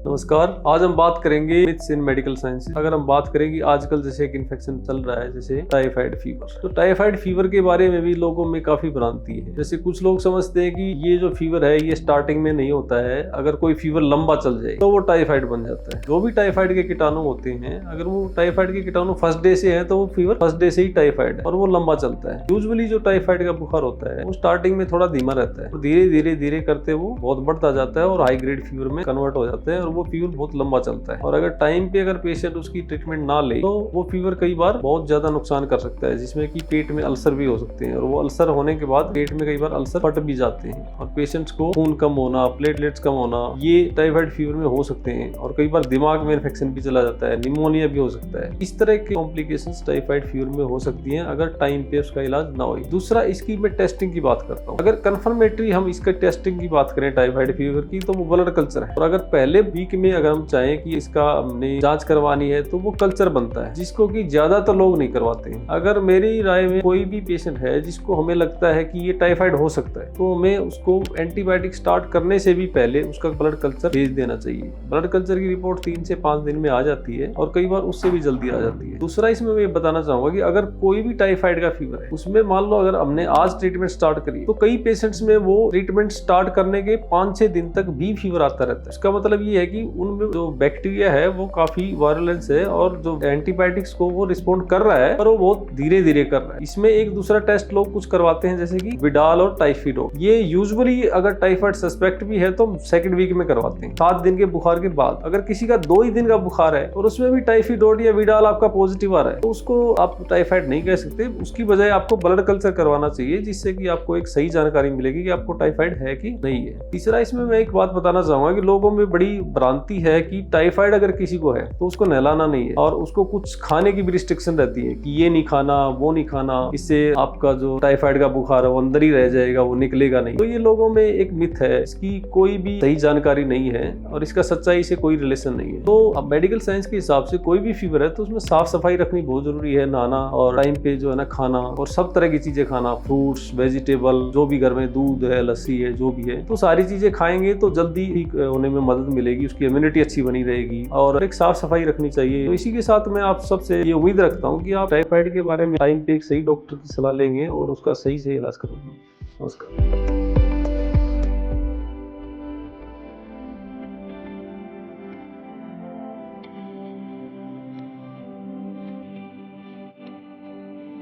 नमस्कार। आज हम बात करेंगे मिथ्स इन मेडिकल साइंस। अगर हम बात करें कि आजकल जैसे एक इन्फेक्शन चल रहा है जैसे टाइफाइड फीवर, तो टाइफाइड फीवर के बारे में भी लोगों में काफी भ्रांति है। जैसे कुछ लोग समझते हैं कि ये जो फीवर है ये स्टार्टिंग में नहीं होता है, अगर कोई फीवर लंबा चल जाए तो वो टाइफाइड बन जाता है। जो भी टाइफाइड के कीटाणु होते हैं, अगर वो टाइफाइड के कीटाणु फर्स्ट डे से है तो वो फीवर फर्स्ट डे से ही टाइफाइड है और वो लंबा चलता है। यूजुअली जो टाइफाइड का बुखार होता है वो स्टार्टिंग में थोड़ा धीमा रहता है, धीरे धीरे करते वो बहुत बढ़ता जाता है और हाई ग्रेड फीवर में कन्वर्ट हो जाता है और वो फीवर बहुत लंबा चलता है। और अगर टाइम पे अगर पेशेंट उसकी ट्रीटमेंट ना ले तो वो फीवर कई बार बहुत ज्यादा नुकसान कर सकता है, जिसमें कि पेट में अल्सर भी हो सकते हैं और वो अल्सर होने के बाद पेट में कई बार अल्सर फट भी जाते हैं और पेशेंट्स को खून कम होना, प्लेटलेट्स कम होना, ये टाइफाइड फीवर में हो सकते हैं। और कई बार दिमाग में इन्फेक्शन भी चला जाता है, निमोनिया भी हो सकता है। इस तरह के कॉम्प्लिकेशंस टाइफाइड फीवर में हो सकती हैं अगर टाइम पे उसका इलाज ना हो। दूसरा, इसकी मैं टेस्टिंग की बात करता हूँ। अगर कंफर्मेटरी हम इसका टेस्टिंग की बात करें टाइफाइड फीवर की, तो वो ब्लड कल्चर है। और अगर पहले वीक में अगर हम चाहें कि इसका हमने जांच करवानी है तो वो कल्चर बनता है, जिसको कि ज्यादातर लोग नहीं करवाते हैं। अगर मेरी राय में कोई भी पेशेंट है जिसको हमें लगता है कि ये टाइफाइड हो सकता है, तो हमें उसको एंटीबायोटिक स्टार्ट करने से भी पहले उसका ब्लड कल्चर भेज देना चाहिए। ब्लड कल्चर की रिपोर्ट 3 से 5 दिन में आ जाती है और कई बार उससे भी जल्दी आ जाती है। दूसरा, इसमें मैं बताना चाहूंगा कि अगर कोई भी टाइफाइड का फीवर है, उसमें मान लो अगर हमने आज ट्रीटमेंट स्टार्ट करी, तो कई पेशेंट्स में वो ट्रीटमेंट स्टार्ट करने के 5-6 दिन तक भी फीवर आता रहता है। इसका मतलब ये है कि उनमें जो बैक्टीरिया है वो काफी वायरुलेंस है और जो एंटीबायोटिक्स को वो रिस्पॉन्ड कर रहा है, पर वो बहुत धीरे धीरे कर रहा है। इसमें एक दूसरा टेस्ट लोग कुछ करवाते हैं जैसे कि विडाल और टाइफिडो। ये यूजुअली अगर टाइफाइड सस्पेक्ट भी है तो 2nd वीक में करवाते हैं, 7 दिन के बुखार के बाद। अगर किसी का 2 ही दिन का बुखार है और उसमें भी टाइफिडोड या विडाल आपका पॉजिटिव आ रहा है, तो उसको आप टाइफाइड नहीं कह सकते। उसकी बजाय आपको ब्लड कल्चर करवाना चाहिए, जिससे कि आपको एक सही जानकारी मिलेगी कि आपको टाइफाइड है कि नहीं है। तीसरा, इसमें मैं एक बात बताना चाहूंगा कि लोगों में बड़ी भ्रांति है कि टाइफाइड अगर किसी को है तो उसको नहलाना नहीं है और उसको कुछ खाने की भी रिस्ट्रिक्शन रहती है कि ये नहीं खाना, वो नहीं खाना, इससे आपका जो टाइफाइड का बुखार है वो अंदर ही रह जाएगा, वो निकलेगा नहीं। तो ये लोगों में एक मिथ है, इसकी कोई भी सही जानकारी नहीं है और इसका सच्चाई से कोई रिलेशन नहीं है। तो अब मेडिकल साइंस के हिसाब से कोई भी फीवर है तो उसमें साफ सफाई रखनी बहुत जरूरी है, नहाना और टाइम पे जो है ना खाना और सब तरह की चीजें खाना, फ्रूट्स, वेजिटेबल, जो भी घर में दूध है, लस्सी है, जो भी है, तो सारी चीजें खाएंगे तो जल्दी ठीक होने में मदद मिलेगी, उसकी इम्यूनिटी अच्छी बनी रहेगी और एक साफ सफाई रखनी चाहिए। तो इसी के साथ मैं आप सबसे ये उम्मीद रखता हूँ कि आप टाइफाइड के बारे में टाइम पे एक सही डॉक्टर की सलाह लेंगे और उसका सही से इलाज करेंगे। नमस्कार।